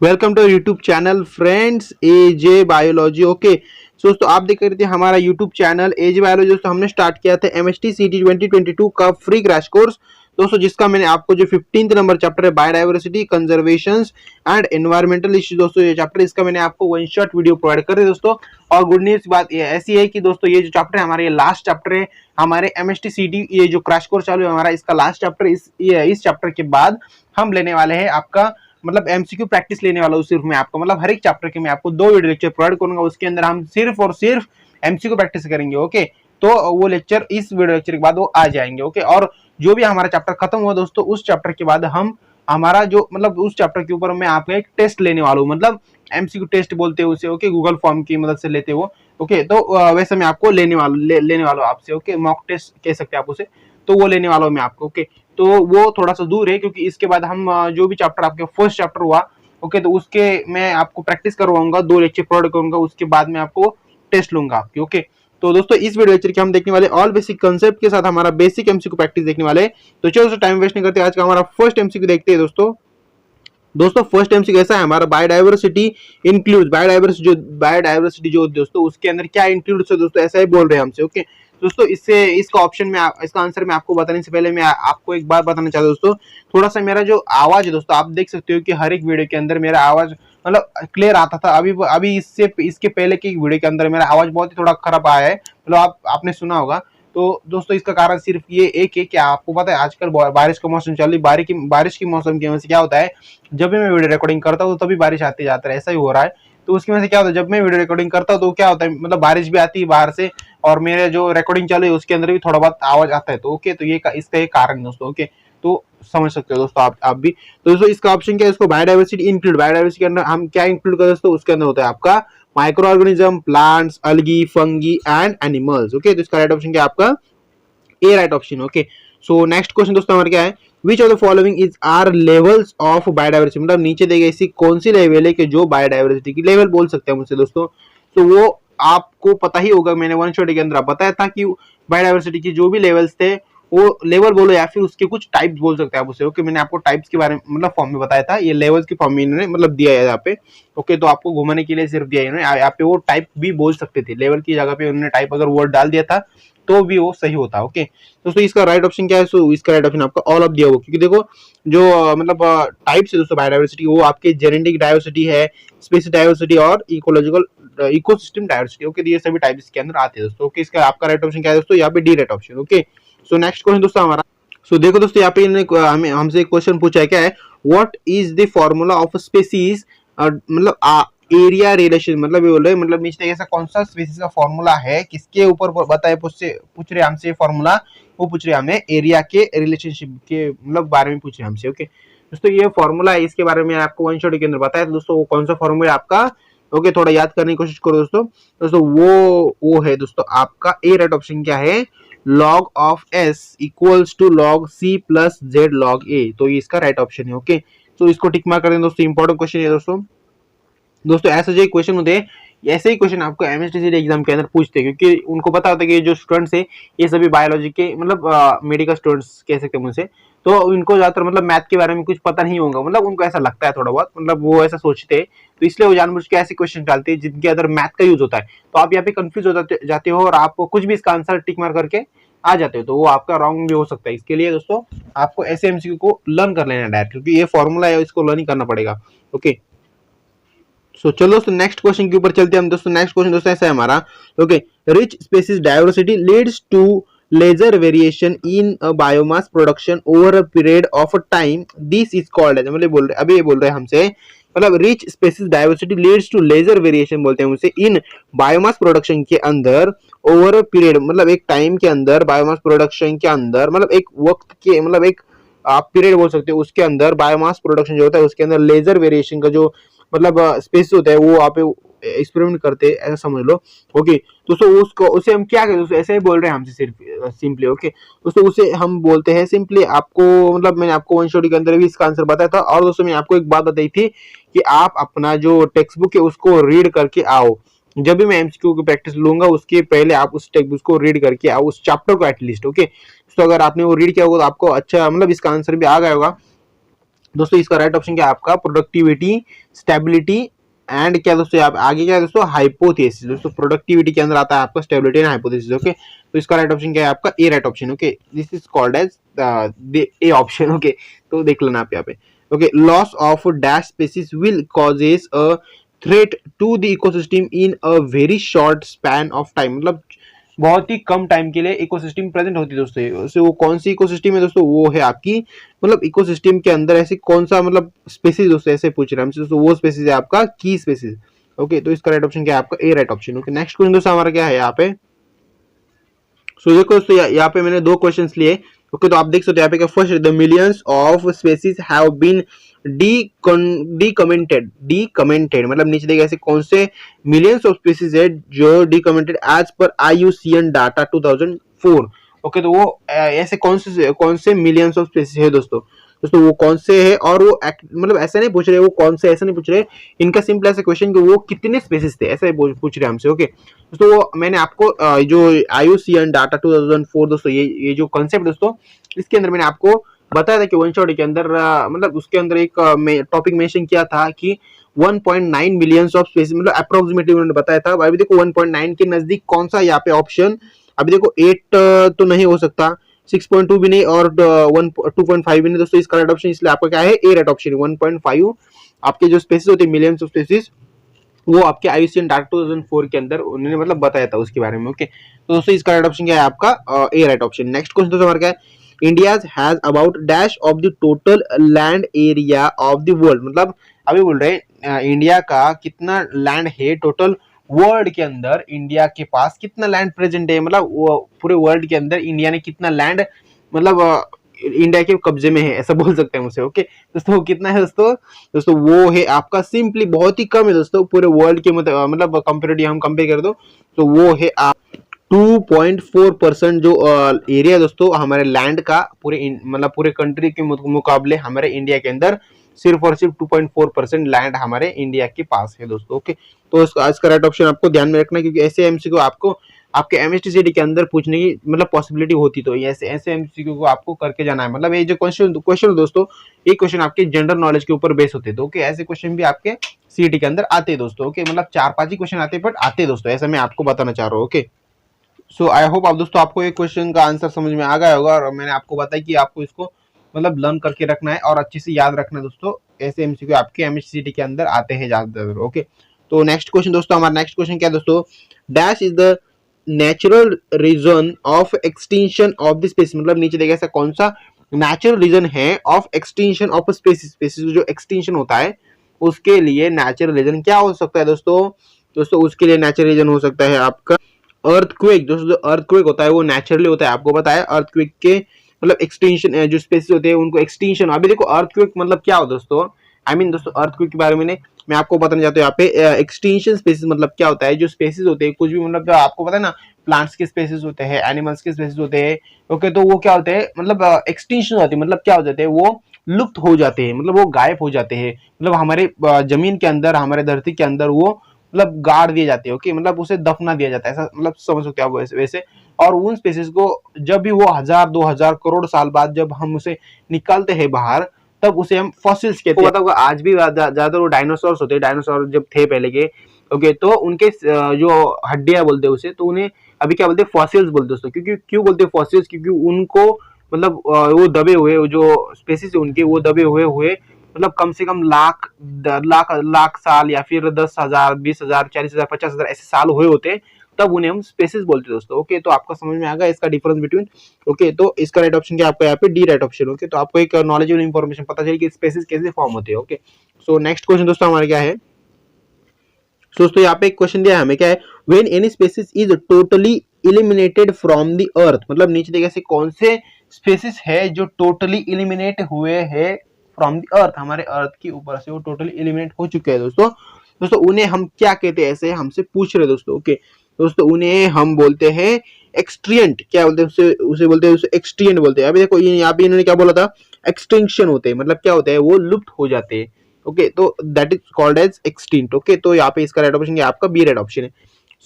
Welcome to YouTube channel friends AJ biology. Okay दोस्तों, आप देख रहे थे हमारा यूट्यूब चैनल एजे बायोलॉजी। दोस्तों हमने स्टार्ट किया था एमएसटी सीटी 2022 का फ्री क्रैश कोर्स दोस्तों, जिसका मैंने आपको जो 15th नंबर चैप्टर है biodiversity conservation and environmental issues दोस्तों, ये चैप्टर इसका मैंने आपको वन शॉट वीडियो प्रोवाइड कर रहे दोस्तों। और गुड न्यूज बात ये ऐसी है कि दोस्तों ये जो चैप्टर है हमारा, ये लास्ट चैप्टर है हमारे एमएसटी सीटी, ये जो क्रैश कोर्स चालू है हमारा, इसका लास्ट चैप्टर। इस चैप्टर के बाद हम लेने वाले हैं आपका मतलब एमसीक्यू प्रैक्टिस लेने वाला हूँ सिर्फ मैं आपको, मतलब हर एक चैप्टर के मैं आपको 2 वीडियो लेक्चर प्रोवाइड करूंगा, उसके अंदर हम सिर्फ और सिर्फ एमसीक्यू प्रैक्टिस करेंगे। ओके, तो वो लेक्चर इस वीडियो लेक्चर के बाद वो आ जाएंगे। ओके, और जो भी हमारा चैप्टर खत्म हुआ दोस्तों, उस चैप्टर के बाद हम हमारा जो मतलब उस चैप्टर के ऊपर मैं आपको एक टेस्ट लेने वाला हूँ, मतलब एमसीक्यू टेस्ट बोलते हैं उसे। ओके, गूगल फॉर्म की मदद से लेते हो। ओके, तो वैसे मैं आपको लेने वाला हूँ आपसे। ओके, मॉक टेस्ट कह सकते हैं आप उसे, तो वो लेने वाला हूँ मैं आपको। ओके, तो वो थोड़ा सा दूर है क्योंकि इसके बाद हम जो भी चैप्टर आपके फर्स्ट चैप्टर हुआ, ओके, तो उसके मैं आपको प्रैक्टिस करवाऊंगा, 2 लेक्चर प्रोवाइड करूंगा, उसके बाद मैं आपको टेस्ट लूंगा आपकी। ओके, तो दोस्तों इस वीडियो लेक्चर के हम देखने वाले ऑल बेसिक कांसेप्ट के साथ हमारा बेसिक एमसीक्यू प्रैक्टिस देखने वाले। तो चलो दोस्तों टाइम वेस्ट नहीं करते, आज का हमारा फर्स्ट एमसीक्यू देखते हैं दोस्तों फर्स्ट एमसीक्यू ऐसा है हमारा, बायोडाइवर्सिटी इंक्लूड्स, बायोडाइवर्सिटी जो दोस्तों उसके अंदर क्या इंक्लूड्स है दोस्तों, ऐसा ही बोल रहे हैं हमसे। ओके दोस्तों, इससे इसका ऑप्शन में इसका आंसर मैं आपको बताने से पहले मैं आपको एक बात बताना चाहता हूं दोस्तों। थोड़ा सा मेरा जो आवाज है दोस्तों, आप देख सकते हो कि हर एक वीडियो के अंदर मेरा आवाज मतलब क्लियर आता था, अभी इसके पहले की वीडियो के अंदर मेरा आवाज बहुत ही थोड़ा खराब आया है, मतलब आपने सुना होगा। तो दोस्तों इसका कारण सिर्फ ये एक है कि आपको पता है आजकल बारिश का मौसम चल रही, बारिश की मौसम की वजह से क्या होता है, जब भी मैं वीडियो रिकॉर्डिंग करता हूँ तभी बारिश आती जाता है, ऐसा ही हो रहा है। तो उसकी वजह से क्या होता है, जब मैं वीडियो रिकॉर्डिंग करता हूँ तो क्या होता है, मतलब बारिश भी आती है बाहर से, और मेरे जो रिकॉर्डिंग चालू है उसके अंदर भी थोड़ा बहुत आवाज आता है। तो ओके, तो ये इसका एक कारण है दोस्तों। ओके, तो समझ सकते हो दोस्तों आप भी। तो दोस्तों इसका ऑप्शन क्या है, इसको बायोडाइवर्सिटी इंक्लूड, बायोडाइवर्सिटी के अंदर हम क्या इंक्लूड करें दोस्तों, उसके अंदर होता है आपका micro organism, plants, algae, fungi and animals. Okay, तो इसका राइट ऑप्शन क्या है आपका A, right option. Okay, so next question दोस्तों हमारा क्या है, which of the following is are levels of biodiversity, मतलब नीचे दी गई ऐसी कौन सी लेवल है कि जो बायोडाइवर्सिटी की लेवल बोल सकते हैं मुझसे दोस्तों। तो वो आपको पता ही होगा, मैंने वन शॉट के अंदर बताया था कि बायोडाइवर्सिटी की जो भी लेवल्स थे वो लेवल बोलो या फिर उसके कुछ टाइप्स बोल सकते हैं आप उसे। ओके, मैंने आपको टाइप्स के बारे में मतलब फॉर्म में बताया था, ये लेवल्स की फॉर्म में इन्होंने मतलब दिया है यहाँ पे। ओके, तो आपको घुमाने के लिए सिर्फ दिया है इन्होंने, यहाँ पे वो टाइप भी बोल सकते थे, लेवल की जगह पे उन्होंने टाइप अगर वर्ड डाल दिया था तो भी वो सही होता। ओके दोस्तों, इसका राइट ऑप्शन क्या है, सो इसका राइट ऑप्शन आपका ऑल ऑफ दिया होगा, क्योंकि देखो जो मतलब टाइप्स है दोस्तों बायोडाइवर्सिटी, वो आपके जेनेटिक डाइवर्सिटी है, स्पेसिस डाइवर्सिटी और इकोलॉजिकल इकोसिस्टम डाइवर्सिटी। ओके, ये सभी टाइप्स के अंदर आते हैं दोस्तों। ओके, इसका आपका राइट ऑप्शन क्या है दोस्तों, यहाँ पे D right option. Okay, so next question दोस्तों हमारा, सो देखो दोस्तों यहाँ पे इन्होंने हमसे एक क्वेश्चन पूछा है, क्या है, what is the formula of species, मतलब एरिया रिलेशन, मतलब ये बोल रहे मतलब नीचे ऐसा कौन सा स्पीसीज का फॉर्मूला है, किसके ऊपर बताए पूछ रहे हमसे फॉर्मूला, वो पूछ रहे हमें एरिया के रिलेशनशिप के मतलब बारे में पूछ रहे हमसे। ओके दोस्तों, ये फॉर्मूला है, इसके बारे में आपको वन शॉट के अंदर बताया दोस्तों, वो कौन सा फॉर्मूला है आपका। ओके, थोड़ा याद करने की कोशिश करो दोस्तों वो है दोस्तों आपका ए, राइट ऑप्शन क्या है, log of s equals to log c plus z log a, तो ये इसका राइट ऑप्शन है। ओके, तो इसको टिक मार्क कर दें दोस्तों, इंपॉर्टेंट क्वेश्चन है दोस्तों ऐसे जो क्वेश्चन होते हैं, ऐसे ही क्वेश्चन आपको एमएसटीसी एग्जाम के अंदर पूछते हैं, क्योंकि उनको पता होता है कि जो स्टूडेंट्स है ये सभी बायोलॉजी के मतलब मेडिकल स्टूडेंट्स कह सकते हैं मुझसे, तो इनको ज्यादातर मतलब मैथ के बारे में कुछ पता नहीं होगा, मतलब उनको ऐसा लगता है थोड़ा बहुत, मतलब वो ऐसा सोचते हैं, तो इसलिए वो जानबूझ के ऐसे क्वेश्चन डालते हैं जिनके अंदर मैथ का यूज होता है। तो आप यहाँ पे कंफ्यूज हो जाते हो और आपको कुछ भी इसका आंसर टिक मार करके आ जाते हो, तो वो आपका रॉन्ग भी हो सकता है। इसके लिए दोस्तों आपको ऐसे एमसीक्यू को लर्न कर लेना डायरेक्ट, क्योंकि ये फॉर्मूला है, इसको लर्न ही करना पड़ेगा। ओके, सो चलो दोस्तों नेक्स्ट क्वेश्चन के ऊपर चलते हैं हम दोस्तों। नेक्स्ट क्वेश्चन दोस्तों ऐसा है हमारा, okay, rich species diversity leads to lesser variation in biomass production over a period of time, this is called, मतलब अभी ये बोल रहे हैं हमसे, मतलब rich species diversity leads to lesser variation बोलते हैं उसे इन बायोमास प्रोडक्शन के अंदर ओवर अ पीरियड, मतलब एक टाइम के अंदर बायोमास प्रोडक्शन के अंदर, मतलब एक वक्त के मतलब एक आप पीरियड बोल सकते हो, उसके अंदर बायोमास प्रोडक्शन जो होता है उसके अंदर लेजर वेरिएशन का जो मतलब स्पेस होता है वो आप एक्सपेरिमेंट करते हैं, ऐसा समझ लो। ओके दोस्तों, उसको उसे हम क्या कहते हैं, ऐसे ही बोल रहे हैं हमसे सिर्फ सिंपली। ओके दोस्तों, उसे हम बोलते हैं सिंपली, आपको मतलब मैंने आपको वन शॉट के अंदर भी इसका आंसर बताया था। और दोस्तों मैंने आपको एक बात बताई थी कि आप अपना जो टेक्स्ट बुक है उसको रीड करके आओ, जब भी मैं एमसीक्यू की प्रैक्टिस लूंगा उसके पहले आप उस टेक्स्ट बुक को रीड करके आओ, उस चैप्टर को एटलीस्ट। ओके, तो अगर आपने वो रीड किया होगा तो आपको अच्छा मतलब इसका आंसर भी आ गया होगा। दोस्तों इसका राइट ऑप्शन क्या है आपका प्रोडक्टिविटी, स्टेबिलिटी एंड क्या दोस्तों आप आगे क्या है दोस्तों हाइपोथेसिस। दोस्तों प्रोडक्टिविटी के अंदर आता है आपका स्टेबिलिटी एंड हाइपोथेसिस। ओके तो इसका राइट ऑप्शन क्या है आपका A right option. Okay this is called as A option. Okay तो देख लेना आप यहाँ पे। Okay loss of dash species will causes a threat to the ecosystem in a very short span of time, मतलब बहुत ही कम टाइम के लिए इकोसिस्टम प्रेजेंट होती है दोस्तों। वो कौन सी इकोसिस्टम है दोस्तों, वो है आपकी मतलब इकोसिस्टम के अंदर ऐसी कौन सा मतलब स्पेसीज दोस्तों ऐसे पूछ रहे हैं हमसे दोस्तों, वो स्पेसीज है आपका की स्पेसीज। ओके तो इसका राइट ऑप्शन क्या है आपका A right option. Okay next question दोस्तों हमारा क्या है यहाँ पे। सो देखो दोस्तों यहाँ पे मैंने दो क्वेश्चंस लिए। ओके तो आप देख सकते हो यहाँ पे क्या first the millions of species have been documented मतलब नीचे देखिए ऐसे कौन से मिलियंस ऑफ स्पीसीज है जो डीकमेंटेड एज पर IUCN डाटा 2004। ओके तो वो ऐसे कौन से मिलियंस ऑफ स्पीसीज है दोस्तों। दोस्तों वो कौन से है और वो मतलब ऐसा नहीं पूछ रहे वो कौन से, ऐसा नहीं पूछ रहे, इनका सिंपल ऐसा क्वेश्चन कि वो कितने स्पीसीज थे ऐसा पूछ रहे हमसे। ओके दोस्तों वो मैंने आपको जो IUCN डाटा 2004 दोस्तों ये जो कॉन्सेप्ट दोस्तों इसके अंदर मैंने आपको बताया था कि वन शॉट के अंदर मतलब उसके अंदर एक टॉपिक मेंशन किया था कि 1.9 मिलियंस ऑफ स्पेसीज मतलब अप्रोक्सीमेटली उन्होंने बताया था। अभी देखो 1.9 के नजदीक कौन सा यहाँ पे ऑप्शन, अभी देखो 8 तो नहीं हो सकता, 6.2 भी नहीं और 2.5 भी नहीं दोस्तों। इसका राइट ऑप्शन इसलिए आपका क्या है ए राइट ऑप्शन 1.5 आपके जो स्पेसीज होते हैं मिलियंस ऑफ स्पेसीज वो आपके IUCN डाटा 2004 के अंदर उन्होंने मतलब बताया था उसके बारे में। ओके तो दोस्तों इसका राइट ऑप्शन क्या है आपका A right option. Next question दोस्तों हमारा क्या है India has about dash of the total land area of the world, मतलब अभी बोल रहे हैं इंडिया का कितना लैंड है टोटल वर्ल्ड के अंदर, इंडिया के पास कितना लैंड प्रेजेंट है, मतलब पूरे वर्ल्ड के अंदर इंडिया ने कितना लैंड मतलब इंडिया के कब्जे में है ऐसा बोल सकते हैं उसे। ओके दोस्तों कितना है दोस्तों, दोस्तों वो है आपका सिंपली बहुत ही कम है दोस्तों पूरे वर्ल्ड के मतलब कंपेरेटिव हम कंपेयर कर दो तो वो है 2.4% जो एरिया दोस्तों हमारे लैंड का पूरे मतलब पूरे कंट्री के मुकाबले हमारे इंडिया के अंदर सिर्फ और सिर्फ 2.4% लैंड हमारे इंडिया के पास है दोस्तों। ओके तो इसका राइट ऑप्शन आपको ध्यान में रखना क्योंकि ऐसे एमसीक्यू आपको आपके MSTCD के अंदर पूछने की मतलब पॉसिबिलिटी होती तो ऐसे ऐसे एमसीक्यू को आपको करके जाना है। मतलब ये जो क्वेश्चन दोस्तों ये क्वेश्चन आपके जनरल नॉलेज के ऊपर बेस होते हैं तो ओके ऐसे क्वेश्चन भी आपके CET के अंदर आते हैं दोस्तों। ओके मतलब 4-5 ही क्वेश्चन आते हैं बट आते दोस्तों, ऐसा मैं आपको बताना चाह रहा हूँ। ओके सो आई होप आप दोस्तों आपको एक क्वेश्चन का आंसर समझ में आ गया होगा और मैंने आपको बताया कि आपको इसको मतलब लर्न करके रखना है और अच्छे से याद रखना है दोस्तों, ऐसे एमसीक्यू आपके MSTCD के अंदर आते हैं ज्यादातर। ओके तो नेक्स्ट क्वेश्चन दोस्तों हमारा नेक्स्ट क्वेश्चन क्या है दोस्तों, dash is the natural reason of extinction of the species, मतलब नीचे देखिए ऐसा कौन सा नेचुरल रीजन है of extinction of species, species जो एक्सटिंक्शन होता है उसके लिए नेचुरल रीजन क्या हो सकता है दोस्तों। दोस्तों उसके लिए नेचुरल रीजन हो सकता है आपका अर्थक्वेक। दोस्तों जो अर्थक्वेक होता है वो नेचुरली होता है, आपको पता है अर्थक्वेक के मतलब एक्सटेंशन जो स्पेसिस होते हैं उनको एक्सटेंशन। अभी देखो अर्थक्वेक मतलब क्या हो दोस्तों, आई मीन दोस्तों अर्थक्वेक के बारे में मैं आपको बताना चाहता हूँ यहाँ पे एक्सटेंशन स्पेसिस मतलब क्या होता है, जो स्पेसिस होते हैं कुछ भी मतलब आपको पता है ना प्लांट्स के स्पेसिस होते हैं, एनिमल्स के स्पेसिस होते हैं। ओके तो वो क्या होते हैं मतलब एक्सटेंशन होती है, मतलब क्या हो जाते हैं वो लुप्त हो जाते हैं, मतलब वो गायब हो जाते हैं, मतलब हमारे जमीन के अंदर हमारे धरती के अंदर वो मतलब गाड़ दिए जाते हैं। ओके मतलब उसे दफना दिया जाता है ऐसा मतलब समझ सकते हो आप वैसे। और उन स्पेसिस को जब भी वो 1000-2000 करोड़ साल बाद जब हम उसे निकालते हैं बाहर तब उसे हम फॉसिल्स कहते हैं। मतलब आज भी ज्यादातर वो डायनासोर्स होते हैं, डायनासोर जब थे पहले के ओके तो उनके जो हड्डियां बोलते हैं उसे तो उन्हें अभी क्या बोलते हैं फॉसिल्स बोलते हैं दोस्तों। क्योंकि क्यों बोलते हैं फॉसिल्स, क्योंकि उनको मतलब वो दबे हुए जो स्पेसिस है उनके वो दबे हुए मतलब कम से कम लाख लाख साल या फिर 10,000 20,000 40,000 50,000 ऐसे साल हुए होते तब उन्हें हम स्पेसिस बोलते हैं दोस्तों। ओके तो आपको समझ में आ गया इसका डिफरेंस बिटवीन। ओके तो इसका राइट ऑप्शन क्या आपका यहाँ पे डी राइट ऑप्शन। ओके तो आपको एक नॉलेजेबल इंफॉर्मेशन पता चली कि स्पेसिस कैसे फॉर्म होते हैं। ओके सो नेक्स्ट क्वेश्चन दोस्तों हमारा क्या है, दोस्तों यहाँ पे एक क्वेश्चन दिया है हमें क्या है, when any species is totally eliminated from the earth, मतलब नीचे देखिए ऐसे कौन से स्पेसिस है जो टोटली इलिमिनेट हुए हैं फ्रॉम द अर्थ, हमारे अर्थ के ऊपर से वो टोटली एलिमिनेट हो चुके हैं दोस्तों। दोस्तों उन्हें हम क्या कहते हैं, ऐसे हमसे पूछ रहे दोस्तों। ओके दोस्तों उन्हें हम बोलते हैं एक्सट्रिएंट, क्या बोलते हैं उसे बोलते हैं उसे एक्सट्रिएंट बोलते हैं। अभी देखो यहाँ पे इन्होंने क्या बोला था एक्सटिंक्शन होते हैं, मतलब क्या होता है वो लुप्त हो जाते हैं। ओके तो that is called as extinct. Okay तो यहाँ पे इसका राइट ऑप्शन आपका बी राइट ऑप्शन है।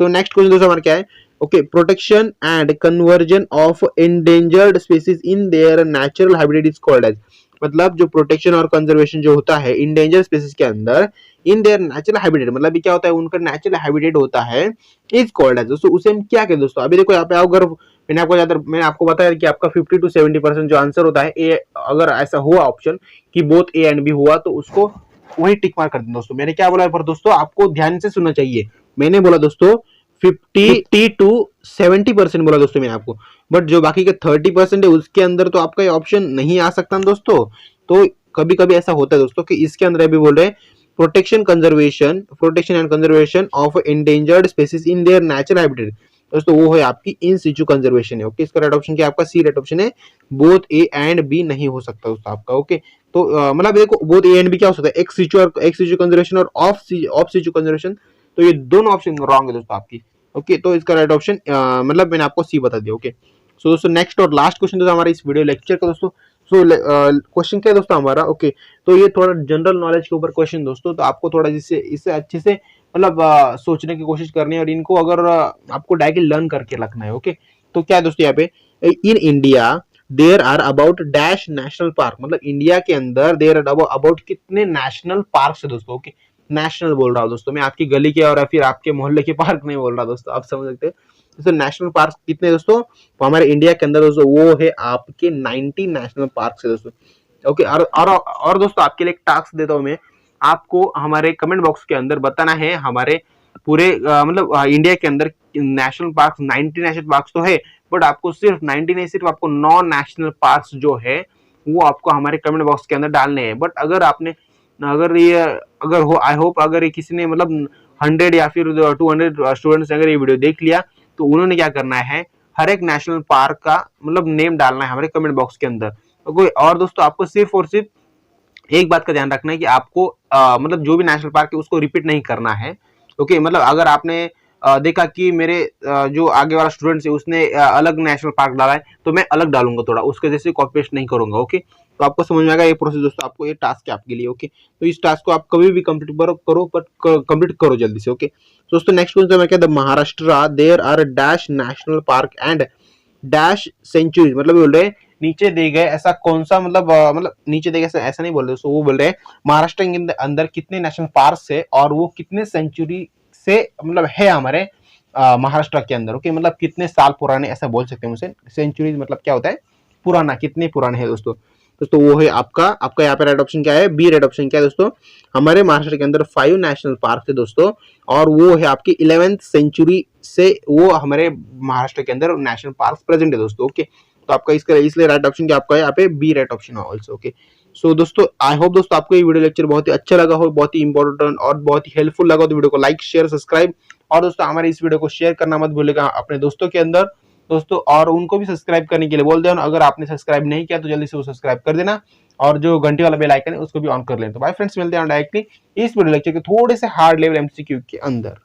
सो नेक्स्ट क्वेश्चन दोस्तों हमारा क्या है, okay protection and conversion of endangered species in their natural habitat is called as, मतलब जो प्रोटेक्शन और कंजर्वेशन जो होता है इंडेंजर स्पीसीज के अंदर इन देयर नेचुरल हैबिटेट, मतलब ये क्या होता है, उनका नेचुरल हैबिटेट होता है, इज कॉल्ड एज। दोस्तों उसे हम क्या कहते हैं दोस्तों, अभी देखो यहाँ पे आओ, अगर मैंने आपको बताया कि आपका 50 to 70% जो आंसर होता है ए, अगर ऐसा हुआ ऑप्शन कि बोथ ए एंड बी हुआ तो उसको वही टिक मार्क कर देना दोस्तों। मैंने क्या बोला, पर दोस्तों आपको ध्यान से सुनना चाहिए, मैंने बोला दोस्तों 50 to 70% बोला दोस्तों मैंने आपको, बट जो बाकी के 30% है उसके अंदर तो आपका ये ऑप्शन नहीं आ सकता दोस्तों। तो कभी कभी ऐसा होता है दोस्तों कि इसके अंदर अभी बोल रहे हैं protection and conservation of endangered species in their natural habitat, दोस्तों वो है आपकी इन सिचु कंजर्वेशन है। ओके, इसका राइट ऑप्शन क्या आपका सी राइट ऑप्शन है, बोथ ए एंड बी नहीं हो सकता दोस्तों आपका। ओके, तो मतलब देखो बोथ ए एंड बी क्या हो सकता है, एक्स सिचु कंजर्वेशन और ऑफ सिचु कंजर्वेशन, तो ये दोनों ऑप्शन रॉन्ग है दोस्तों आपकी। ओके, तो इसका राइट ऑप्शन मतलब मैंने आपको सी बता दिया। ओके, सो दोस्तों नेक्स्ट और लास्ट क्वेश्चन दोस्तों हमारे इस वीडियो लेक्चर का दोस्तों। सो क्वेश्चन क्या है दोस्तों हमारा, ओके, तो ये थोड़ा जनरल नॉलेज के ऊपर क्वेश्चन दोस्तों, तो आपको थोड़ा इससे अच्छे से मतलब सोचने की कोशिश करनी है और इनको अगर आपको डायरेक्टली लर्न करके रखना है। ओके, तो क्या है दोस्तों यहाँ पे, in India there are about dash national park, मतलब इंडिया के अंदर देयर आर अबाउट कितने नेशनल पार्क है दोस्तों। ओके, नेशनल बोल रहा हूँ दोस्तों मैं, आपकी गली के और फिर आपके मोहल्ले के पार्क नहीं बोल रहा दोस्तों, आप समझ सकते हैं। दोस्तों नेशनल पार्क कितने दोस्तों, तो हमारे इंडिया के अंदर दोस्तों वो है आपके 90 नेशनल पार्क है दोस्तों। ओके, और दोस्तों आपके लिए एक टास्क देता हूँ मैं, आपको हमारे कमेंट बॉक्स के अंदर बताना है हमारे पूरे मतलब इंडिया के अंदर नेशनल पार्क 90 नेशनल पार्क तो है, बट आपको सिर्फ 90 नहीं, सिर्फ आपको 9 नेशनल पार्क जो है वो आपको हमारे कमेंट बॉक्स के अंदर डालने हैं। बट अगर आपने अगर हो, आई होप अगर ये किसी ने मतलब 100 या फिर 200 स्टूडेंट्स अगर ये वीडियो देख लिया तो उन्होंने क्या करना है, हर एक नेशनल पार्क का मतलब नेम डालना है हमारे कमेंट बॉक्स के अंदर। और दोस्तों आपको सिर्फ और सिर्फ एक बात का ध्यान रखना है कि आपको मतलब जो भी नेशनल पार्क है उसको रिपीट नहीं करना है। ओके, मतलब अगर आपने देखा कि मेरे जो आगे वाला स्टूडेंट है उसने अलग नेशनल पार्क डाला है तो मैं अलग डालूंगा, थोड़ा उसके जैसे कॉपी पेस्ट नहीं करूंगा। ओके, तो आपको समझ में आएगा ये प्रोसेस दोस्तों, आपको ये टास्क है आपके लिए। ओके, तो इस टास्क को आप कभी भी कंप्लीट करो बट कंप्लीट करो जल्दी से। ओके, दोस्तों नेक्स्ट क्वेश्चन मैं कहता हूं, Maharashtra there are dash national park and dash sanctuary, मतलब बोल रहे हैं नीचे दे गए ऐसा कौन सा, मतलब नीचे दे गए ऐसा नहीं बोल रहे, वो बोल रहे हैं महाराष्ट्र के अंदर कितने नेशनल पार्क है और वो कितने सेंचुरी से मतलब है हमारे महाराष्ट्र के अंदर। ओके, मतलब कितने साल पुराने ऐसा बोल सकते हैं उसे, सेंचुरी मतलब क्या होता है, पुराना, कितने पुराने हैं दोस्तों। दोस्तों वो है आपका यहाँ पे राइट ऑप्शन क्या है, बी राइट ऑप्शन क्या है दोस्तों, हमारे महाराष्ट्र के अंदर 5 नेशनल पार्क थे दोस्तों, और वो है आपकी 11th सेंचुरी से वो हमारे महाराष्ट्र के अंदर नेशनल पार्क प्रेजेंट है दोस्तों। ओके, तो आपका इसका इसलिए राइट ऑप्शन क्या आपका है यहाँ पे बी राइट ऑप्शन है ऑल्सो। ओके, सो दोस्तों आई होप दोस्तों आपको ये वीडियो लेक्चर बहुत ही अच्छा लगा हो, बहुत ही इंपॉर्टेंट और बहुत ही हेल्पफुल लगा, तो वीडियो को लाइक शेयर सब्सक्राइब, और दोस्तों हमारे इस वीडियो को शेयर करना मत भूलिएगा अपने दोस्तों के अंदर दोस्तों, और उनको भी सब्सक्राइब करने के लिए बोल देना। अगर आपने सब्सक्राइब नहीं किया तो जल्दी से वो सब्सक्राइब कर देना, और जो घंटे वाला बेल आइकन है उसको भी ऑन कर लेना। तो बाय फ्रेंड्स, मिलते हैं डायरेक्टली इस वीडियो लेक्चर के थोड़े से हार्ड लेवल एमसीक्यू के अंदर।